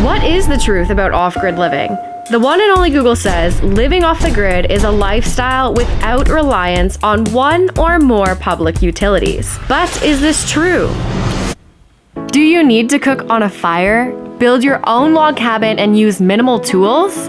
What is the truth about off-grid living? The one and only Google says living off the grid is a lifestyle without reliance on one or more public utilities. But is this true? Do you need to cook on a fire, build your own log cabin, and use minimal tools?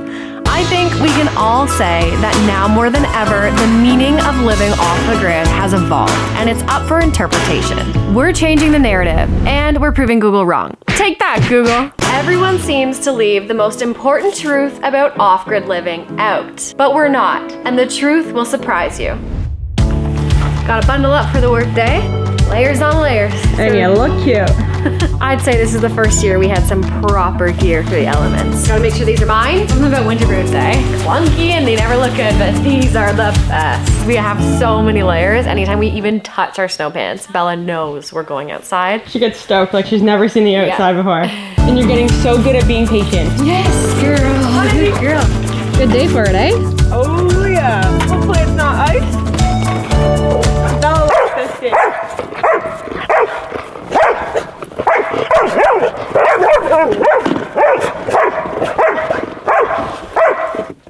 I think we can all say that now more than ever, the meaning of living off the grid has evolved, and it's up for interpretation. We're changing the narrative, and we're proving Google wrong. Take that, Google! Everyone seems to leave the most important truth about off-grid living out, but we're not, and the truth will surprise you. Gotta bundle up for the workday. Layers on layers. And you look cute. I'd say this is the first year we had some proper gear for the elements. Gotta make sure these are mine. Something about winter boots, eh? Clunky and they never look good, but these are the best. We have so many layers. Anytime we even touch our snow pants, Bella knows we're going outside. She gets stoked like she's never seen the outside before. And you're getting so good at being patient. Yes, girl. Good girl. Good day for it, eh? Oh yeah. Hopefully it's not ice. Bella likes this thing.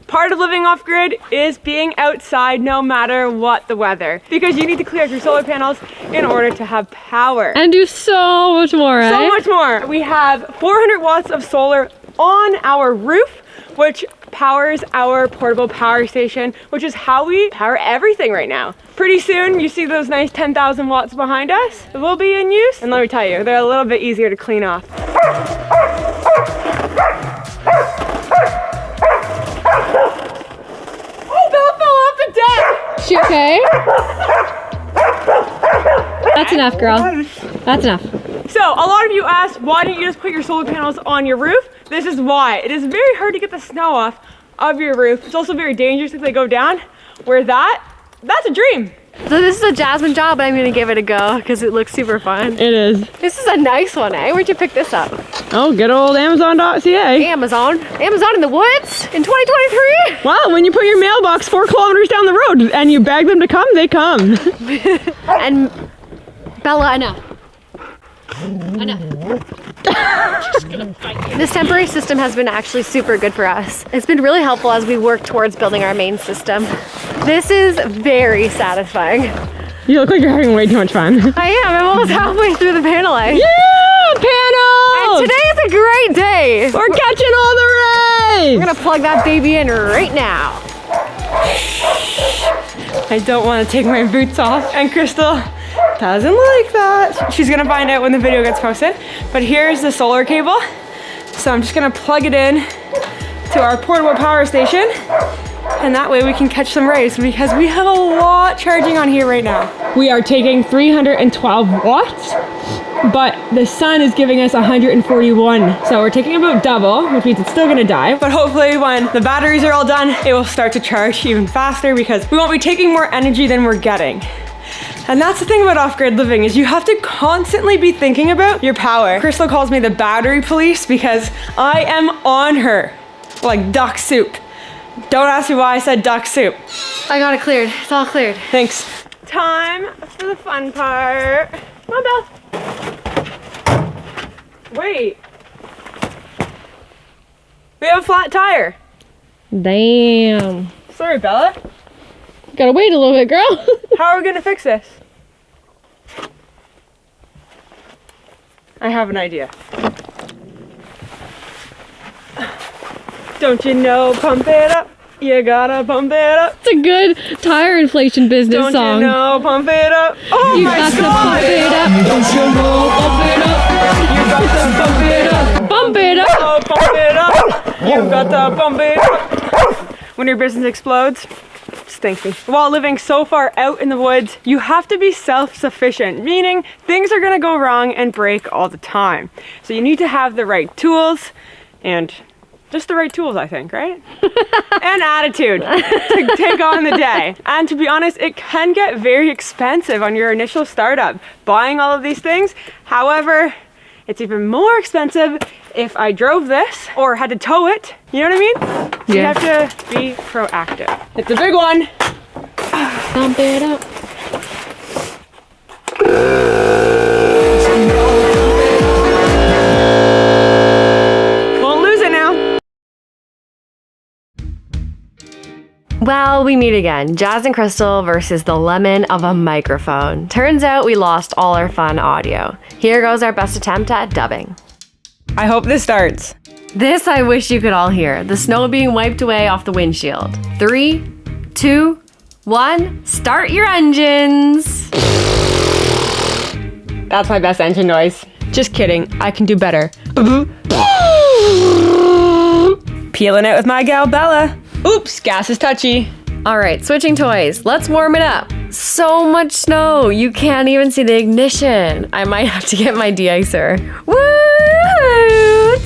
Part of living off grid is being outside no matter what the weather, because you need to clear out your solar panels in order to have power. And do so much more, eh? So much more. We have 400 watts of solar on our roof, which powers our portable power station, which is how we power everything right now. Pretty soon, you see those nice 10,000 watts behind us? It will be in use. And let me tell you, they're a little bit easier to clean off. Oh, Bella fell off the deck! She okay? That's enough, girl. That's enough. So, a lot of you asked, why didn't you just put your solar panels on your roof? This is why. It is very hard to get the snow off of your roof. It's also very dangerous if they go down. Where that's a dream. So this is a Jasmine job, but I'm gonna give it a go because it looks super fun. It is. This is a nice one, eh? Where'd you pick this up? Oh, good old Amazon.ca. Amazon. Amazon in the woods in 2023? Wow, when you put your mailbox 4 kilometers down the road and you beg them to come, they come. And Bella, enough. Enough. This temporary system has been actually super good for us. It's been really helpful as we work towards building our main system. This is very satisfying. You look like you're having way too much fun. I am. I'm almost halfway through the panel. Yeah, panel! And today is a great day. We're catching all the rays. We're gonna plug that baby in right now. I don't want to take my boots off. And Crystal doesn't like that. She's gonna find out when the video gets posted. But here's the solar cable. So I'm just gonna plug it in to our portable power station. And that way we can catch some rays because we have a lot charging on here right now. We are taking 312 watts, but the sun is giving us 141. So we're taking about double, which means it's still gonna die. But hopefully when the batteries are all done, it will start to charge even faster because we won't be taking more energy than we're getting. And that's the thing about off-grid living is you have to constantly be thinking about your power. Crystal calls me the battery police because I am on her like duck soup. Don't ask me why I said duck soup. I got it cleared. It's all cleared. Thanks. Time for the fun part. Come on, Belle. Wait. We have a flat tire. Damn. Sorry, Bella. Gotta wait a little bit, girl. How are we gonna fix this? I have an idea. Don't you know, pump it up. You gotta pump it up. It's a good tire inflation business song. Don't you know, pump it up. Oh You my got to God. pump it up. Don't you know, pump it up. You got to pump it up. Pump it up. Oh, pump it up. You got to pump it up. When your business explodes, just thank me. While living so far out in the woods, you have to be self-sufficient, meaning things are gonna go wrong and break all the time. So you need to have the right tools and just the right tools, I think, right? And attitude to take on the day. And to be honest, it can get very expensive on your initial startup, buying all of these things. However, it's even more expensive if I drove this or had to tow it. You know what I mean? So you have to be proactive. It's a big one. Pump it up. Well, Well, we meet again. Jazz and Crystal versus the lemon of a microphone. Turns out we lost all our fun audio. Here goes our best attempt at dubbing. I hope this starts. This I wish you could all hear. The snow being wiped away off the windshield. 3, 2, 1, start your engines. That's my best engine noise. Just kidding, I can do better. Peeling it with my gal Bella. Oops, gas is touchy. All right, switching toys. Let's warm it up. So much snow, you can't even see the ignition. I might have to get my de-icer. Woo!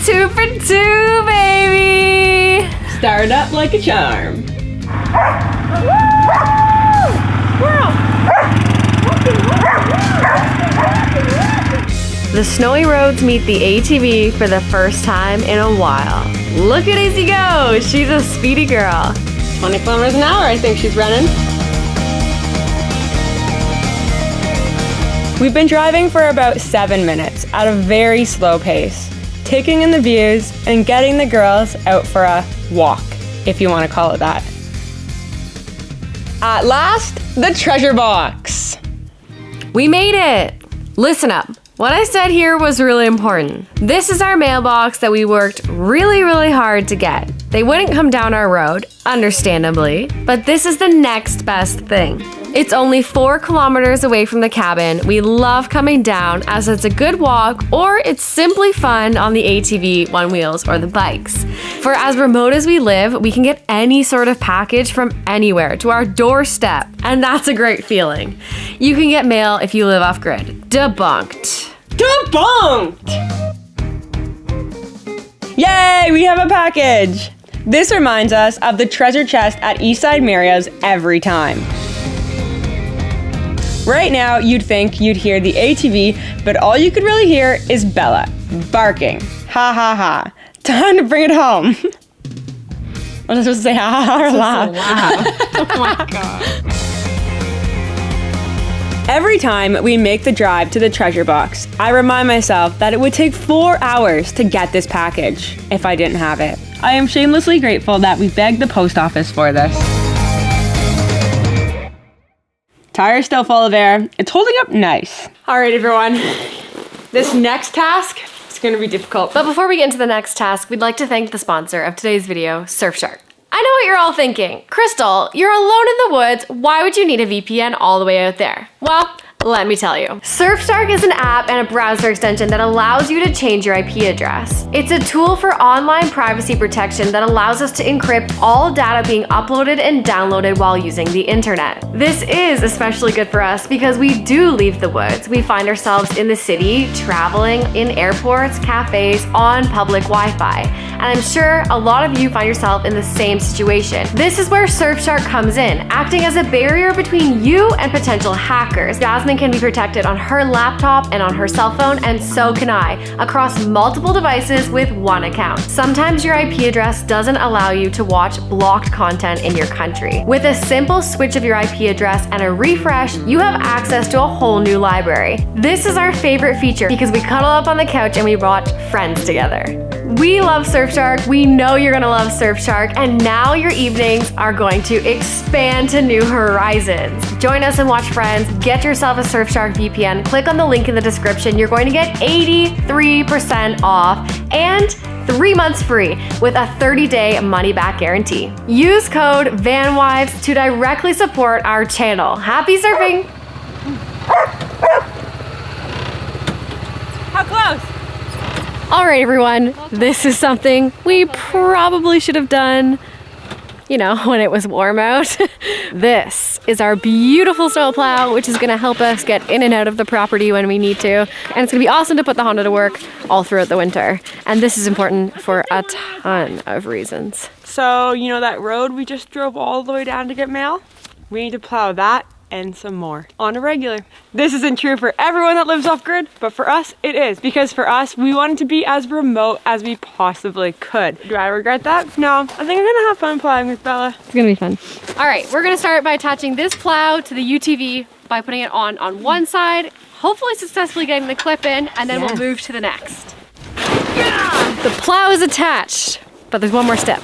2 for 2, baby! Start up like a charm. The snowy roads meet the ATV for the first time in a while. Look at Izzy go! She's a speedy girl. 20 kilometers an hour, I think she's running. We've been driving for about 7 minutes at a very slow pace, taking in the views and getting the girls out for a walk, if you want to call it that. At last, the treasure box. We made it! Listen up. What I said here was really important. This is our mailbox that we worked really, really hard to get. They wouldn't come down our road, understandably, but this is the next best thing. It's only 4 kilometers away from the cabin. We love coming down as it's a good walk or it's simply fun on the ATV, one wheels, or the bikes. For as remote as we live, we can get any sort of package from anywhere to our doorstep, and that's a great feeling. You can get mail if you live off-grid. Debunked. Debunked! Yay, we have a package! This reminds us of the treasure chest at Eastside Mario's every time. Right now, you'd think you'd hear the ATV, but all you could really hear is Bella barking. Ha ha ha. Time to bring it home. Was I supposed to say ha ha ha or laugh? Oh my god. Every time we make the drive to the treasure box, I remind myself that it would take 4 hours to get this package if I didn't have it. I am shamelessly grateful that we begged the post office for this. Tire's still full of air. It's holding up nice. All right, everyone. This next task is going to be difficult. But before we get into the next task, we'd like to thank the sponsor of today's video, Surfshark. I know what you're all thinking. Crystal, you're alone in the woods. Why would you need a VPN all the way out there? Well, let me tell you. Surfshark is an app and a browser extension that allows you to change your IP address. It's a tool for online privacy protection that allows us to encrypt all data being uploaded and downloaded while using the internet. This is especially good for us because we do leave the woods. We find ourselves in the city, traveling, in airports, cafes, on public Wi-Fi. And I'm sure a lot of you find yourself in the same situation. This is where Surfshark comes in, acting as a barrier between you and potential hackers. Jasmine can be protected on her laptop and on her cell phone, and so can I, across multiple devices with one account. Sometimes your IP address doesn't allow you to watch blocked content in your country. With a simple switch of your IP address and a refresh, you have access to a whole new library. This is our favorite feature because we cuddle up on the couch and we watch Friends together. We love Surfshark, we know you're gonna love Surfshark, and now your evenings are going to expand to new horizons. Join us and watch Friends, get yourself a Surfshark VPN, click on the link in the description. You're going to get 83% off and 3 months free with a 30-day money-back guarantee. Use code VANWIVES to directly support our channel. Happy surfing! How close? All right, everyone, this is something we probably should have done, you know, when it was warm out. This is our beautiful snowplow, which is gonna help us get in and out of the property when we need to. And it's gonna be awesome to put the Honda to work all throughout the winter. And this is important for a ton of reasons. So, you know that road we just drove all the way down to get mail? We need to plow that and some more on a regular. This isn't true for everyone that lives off grid, but for us it is, because for us we wanted to be as remote as we possibly could. Do I regret that? No, I think I'm gonna have fun plowing with Bella. It's gonna be fun. All right, we're gonna start by attaching this plow to the UTV by putting it on one side, hopefully successfully getting the clip in, and then we'll move to the next. The plow is attached, but there's one more step.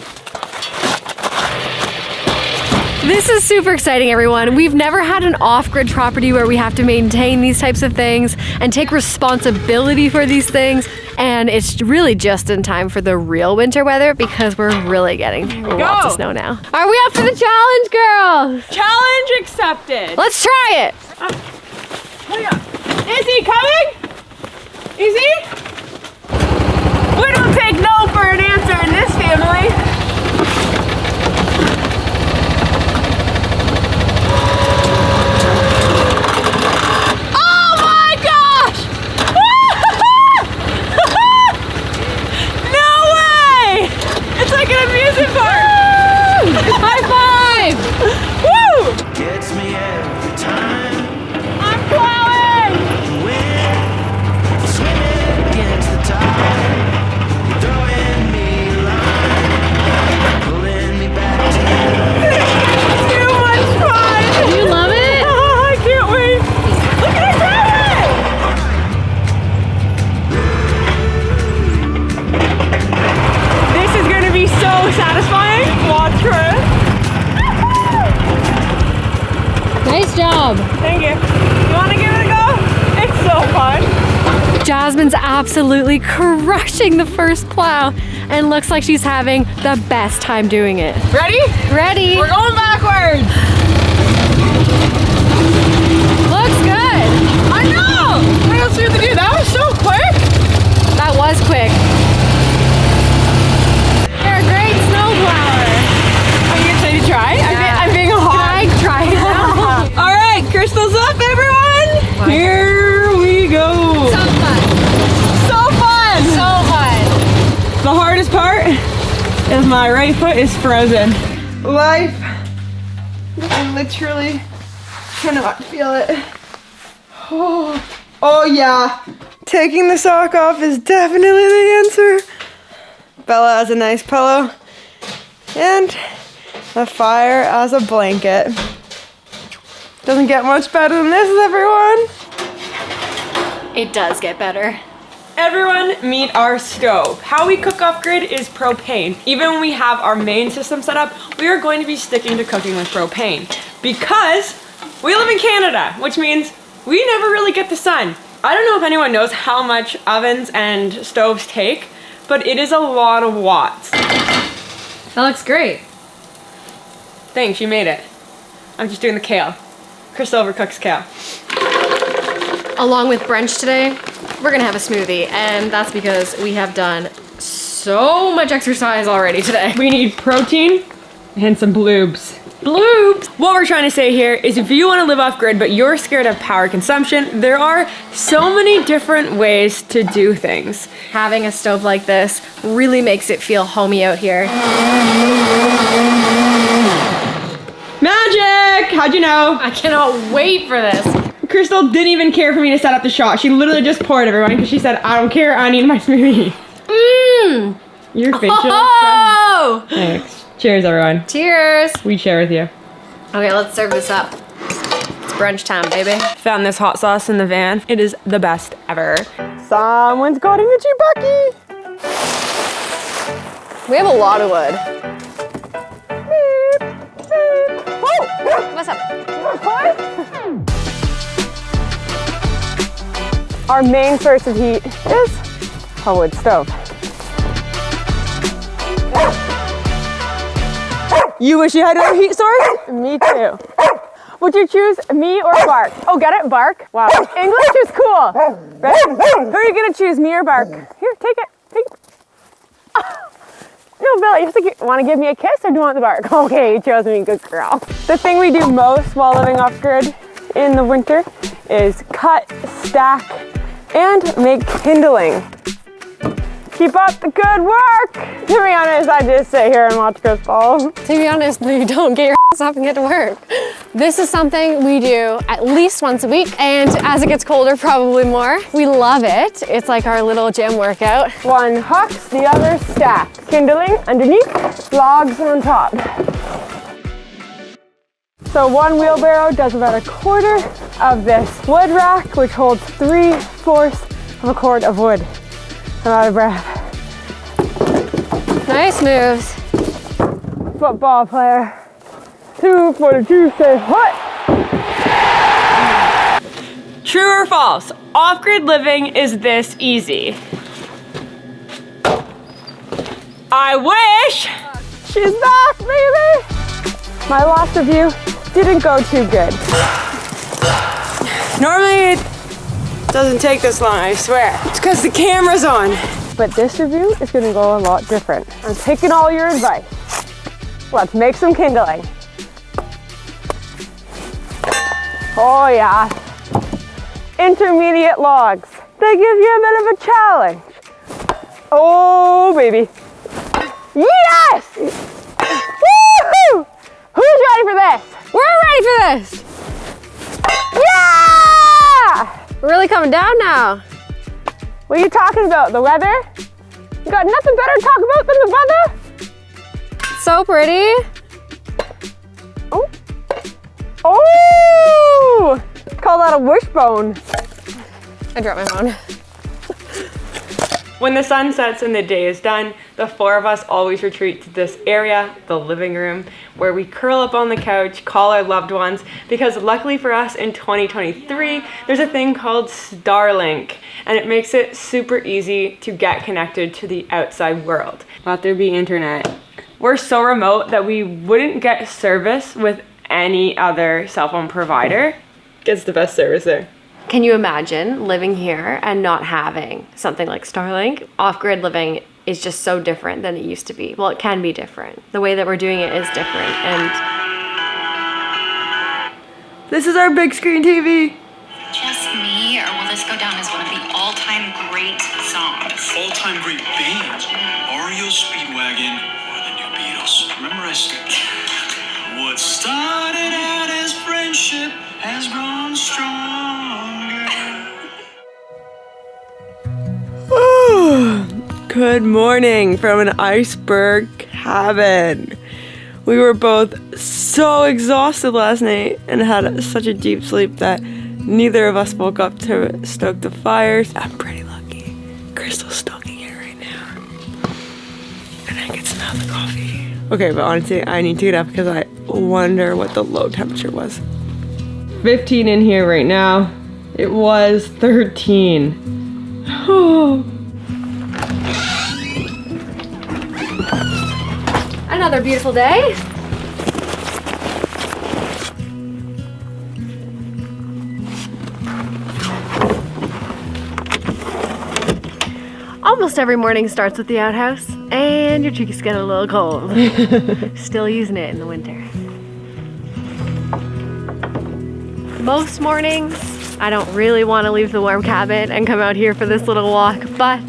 This is super exciting, everyone. We've never had an off-grid property where we have to maintain these types of things and take responsibility for these things. And it's really just in time for the real winter weather because we're really getting lots of snow now. Are we up for the challenge, girls? Challenge accepted. Let's try it. Is he coming? Is he? We don't take no for an answer in this family. High five! Woo! Gets me every time. I'm plowing! When swimming against the tide, you're throwing me a line, pulling me back to you. Too much fun! Do you love it? Oh, I can't wait! Look at it! This is gonna be so satisfying. Watch her. Nice job. Thank you. You wanna give it a go? It's so fun. Jasmine's absolutely crushing the first plow and looks like she's having the best time doing it. Ready? Ready? We're going backwards. Looks good. I know! What else do you have to do? That was so quick! That was quick. You're a great snowplower. Are you excited to try? Yeah. I'm being a hog. Try it out. All right, crystals up, everyone! Wow. Here we go. So fun. So fun! So fun. The hardest part is my right foot is frozen. Life. I literally cannot feel it. Oh yeah. Taking the sock off is definitely the answer. Bella has a nice pillow and a fire as a blanket. Doesn't get much better than this, everyone. It does get better. Everyone meet our stove. How we cook off grid is propane. Even when we have our main system set up, we are going to be sticking to cooking with propane because we live in Canada, which means we never really get the sun. I don't know if anyone knows how much ovens and stoves take, but it is a lot of watts. That looks great. Thanks, you made it. I'm just doing the kale. Crystal overcooks kale. Along with brunch today, we're gonna have a smoothie, and that's because we have done so much exercise already today. We need protein and some bloobs. Bloobs! What we're trying to say here is if you want to live off grid but you're scared of power consumption, there are so many different ways to do things. Having a stove like this really makes it feel homey out here. Magic! How'd you know? I cannot wait for this. Crystal didn't even care for me to set up the shot. She literally just poured everyone because she said, I don't care, I need my smoothie. Mmm! Your facial expression. Oh! Thanks. Cheers, everyone. Cheers! We share with you. Okay, let's serve this up. It's brunch time, baby. Found this hot sauce in the van. It is the best ever. Someone's got an itchy bucky. We have a lot of wood. What's up? Our main source of heat is a wood stove. You wish you had another heat source? Me too. Would you choose me or Bark? Oh, get it? Bark? Wow. English is cool. Right? Who are you gonna choose, me or Bark? Here, take it. Take it. No, Billy, you have to want to give me a kiss or do you want the bark? Okay, you chose me, good girl. The thing we do most while living off grid in the winter is cut, stack, and make kindling. Keep up the good work. To be honest, I just sit here and watch Crystal. To be honest, you don't get your ass up and get to work. This is something we do at least once a week, and as it gets colder, probably more. We love it. It's like our little gym workout. One hucks, the other stacks. Kindling underneath, logs on top. So one wheelbarrow does about a quarter of this wood rack, which holds 3/4 of a cord of wood. I'm out of breath. Nice moves. Football player. 242, say what? True or false? Off-grid living is this easy. I wish! She's back, baby! My last review didn't go too good. Normally it doesn't take this long, I swear. It's because the camera's on. But this review is gonna go a lot different. I'm taking all your advice. Let's make some kindling. Oh yeah. Intermediate logs. They give you a bit of a challenge. Oh baby. Yes! Woohoo! Who's ready for this? We're ready for this. Yeah! We're really coming down now. What are you talking about? The weather? You got nothing better to talk about than the weather? So pretty. Oh. Oh! Call that a wishbone. I dropped my phone. When the sun sets and the day is done, the four of us always retreat to this area, the living room, where we curl up on the couch, call our loved ones, because luckily for us in 2023, there's a thing called Starlink, and it makes it super easy to get connected to the outside world. Let there be internet. We're so remote that we wouldn't get service with any other cell phone provider. Gets the best service there. Can you imagine living here and not having something like Starlink? Off-grid living is just so different than it used to be. Well, it can be different. The way that we're doing it is different. And this is our big screen TV. Just me, or will this go down as one of the all-time great songs? All-time great bands, REO Speedwagon or the New Beatles. Remember I said, what started out as friendship has grown stronger. Good morning from an iceberg cabin. We were both so exhausted last night and had such a deep sleep that neither of us woke up to stoke the fires. I'm pretty lucky. Crystal's stoking it right now. And I can smell the coffee. Okay, but honestly, I need to get up because I wonder what the low temperature was. 15 in here right now. It was 13. Oh. another beautiful day. Almost every morning starts with the outhouse, and your cheeks get a little cold. Still using it in the winter. Most mornings, I don't really want to leave the warm cabin and come out here for this little walk, but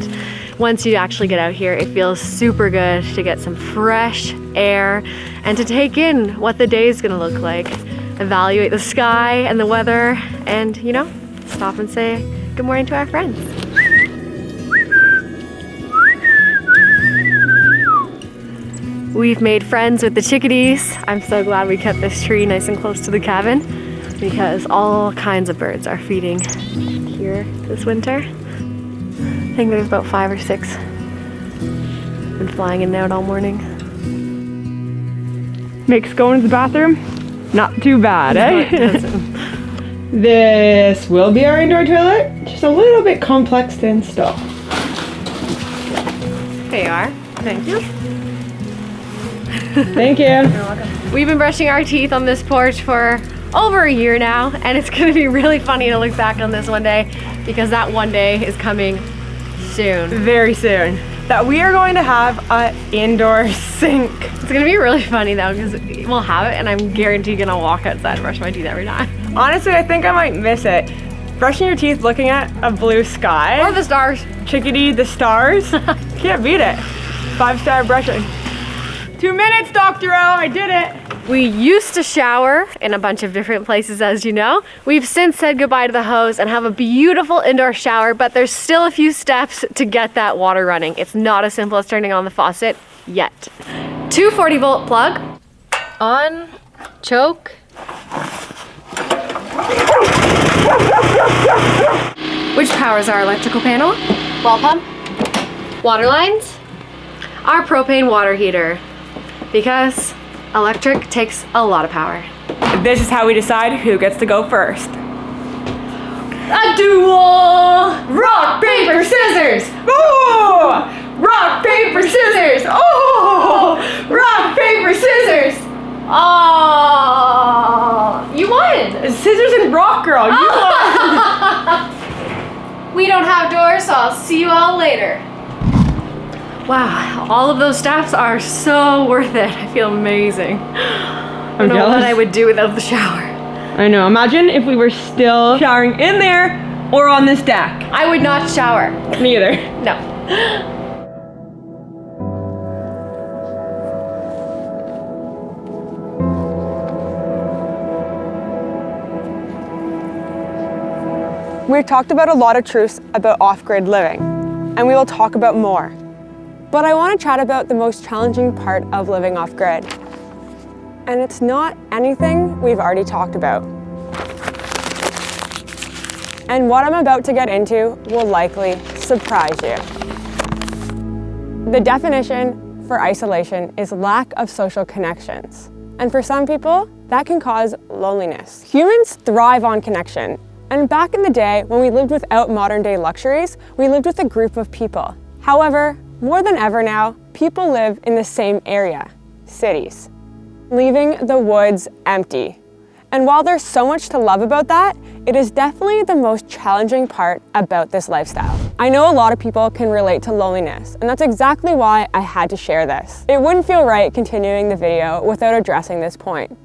once you actually get out here, it feels super good to get some fresh air and to take in what the day is going to look like. Evaluate the sky and the weather, and, you know, stop and say good morning to our friends. We've made friends with the chickadees. I'm so glad we kept this tree nice and close to the cabin because all kinds of birds are feeding here this winter. I think there's about 5 or 6. Been flying in and out all morning. Makes going to the bathroom not too bad, No, eh? it doesn't. This will be our indoor toilet, just a little bit complex to install. There you are. Thank you. Thank you. You're welcome. We've been brushing our teeth on this porch for over a year now, and it's gonna be really funny to look back on this one day because that one day is coming soon. Very soon. That we are going to have an indoor sink. It's gonna be really funny though because we'll have it and I'm guaranteed gonna walk outside and brush my teeth every time. Honestly, I think I might miss it. Brushing your teeth looking at a blue sky. Or the stars. Chickadee, the stars. Can't beat it. 5-star brushing. 2 minutes, Dr. O, I did it. We used to shower in a bunch of different places, as you know. We've since said goodbye to the hose and have a beautiful indoor shower, but there's still a few steps to get that water running. It's not as simple as turning on the faucet yet. 240-volt plug. On, choke. Which powers our electrical panel? Wall pump. Water lines. Our propane water heater. Because Electric takes a lot of power. This is how we decide who gets to go first. A duel! Rock, paper, scissors! Oh! Rock, paper, scissors! Oh! Rock, paper, scissors! Oh, you won! Scissors and rock, girl. You won. We don't have doors, so I'll see you all later. Wow, all of those steps are so worth it. I feel amazing. I don't know what I would do without the shower. I know. Imagine if we were still showering in there or on this deck. I would not shower. Me either. No. We've talked about a lot of truths about off-grid living, and we will talk about more. But I want to chat about the most challenging part of living off-grid. And it's not anything we've already talked about. And what I'm about to get into will likely surprise you. The definition for isolation is lack of social connections. And for some people, that can cause loneliness. Humans thrive on connection. And back in the day, when we lived without modern day luxuries, we lived with a group of people. However, more than ever now, people live in the same area, cities, leaving the woods empty. And while there's so much to love about that, it is definitely the most challenging part about this lifestyle. I know a lot of people can relate to loneliness, and that's exactly why I had to share this. It wouldn't feel right continuing the video without addressing this point.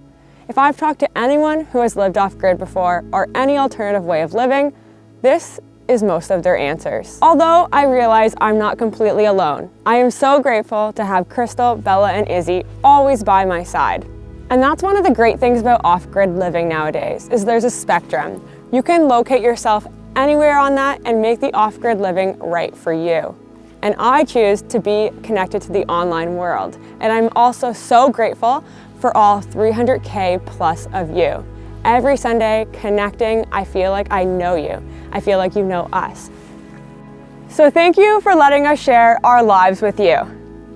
If I've talked to anyone who has lived off-grid before or any alternative way of living, this is most of their answers. Although I realize I'm not completely alone, I am so grateful to have Crystal, Bella, and Izzy always by my side. And that's one of the great things about off-grid living nowadays, is there's a spectrum. You can locate yourself anywhere on that and make the off-grid living right for you. And I choose to be connected to the online world. And I'm also so grateful for all 300K plus of you. Every Sunday, connecting, I feel like I know you. I feel like you know us. So thank you for letting us share our lives with you.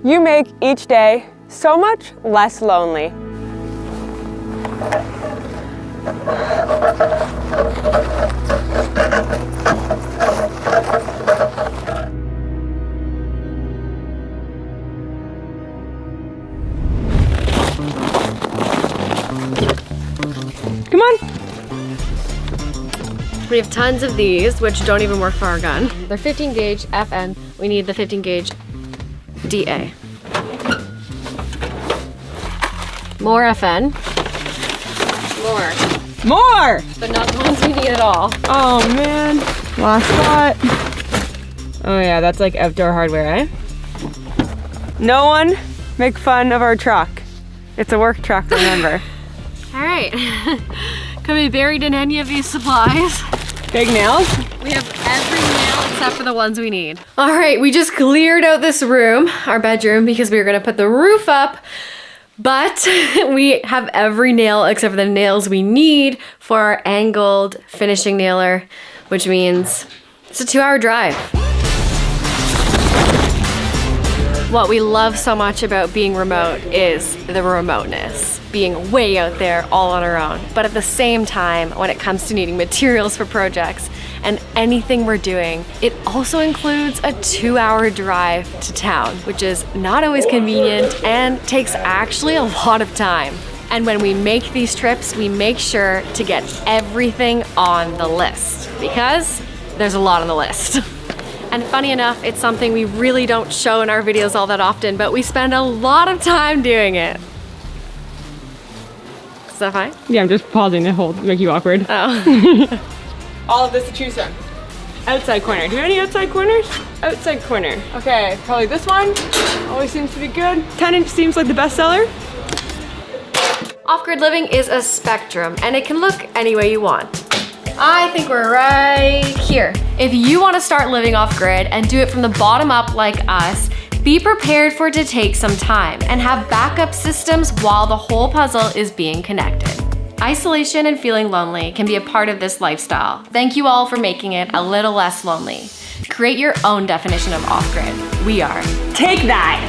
You make each day so much less lonely. Come on. We have tons of these, which don't even work for our gun. They're 15 gauge FN. We need the 15 gauge DA. More FN. More! But not the ones we need at all. Oh man, last spot. Oh yeah, that's like outdoor hardware, eh? No one make fun of our truck. It's a work truck, remember. All right. Can be buried in any of these supplies. Big nails? We have every nail except for the ones we need. All right, we just cleared out this room, our bedroom, because we were gonna put the roof up, but we have every nail except for the nails we need for our angled finishing nailer, which means it's a 2-hour drive. What we love so much about being remote is the remoteness, being way out there all on our own. But at the same time, when it comes to needing materials for projects and anything we're doing, it also includes a 2-hour drive to town, which is not always convenient and takes actually a lot of time. And when we make these trips, we make sure to get everything on the list because there's a lot on the list. And funny enough, it's something we really don't show in our videos all that often, but we spend a lot of time doing it. Is that fine? Yeah, I'm just pausing to make you awkward. Oh. All of this to choose from. Outside corner. Do we have any outside corners? Outside corner. Okay, probably this one. Always seems to be good. 10-inch seems like the best seller. Off-grid living is a spectrum, and it can look any way you want. I think we're right here. If you want to start living off-grid and do it from the bottom up like us, be prepared for it to take some time and have backup systems while the whole puzzle is being connected. Isolation and feeling lonely can be a part of this lifestyle. Thank you all for making it a little less lonely. Create your own definition of off-grid. We are. Take that!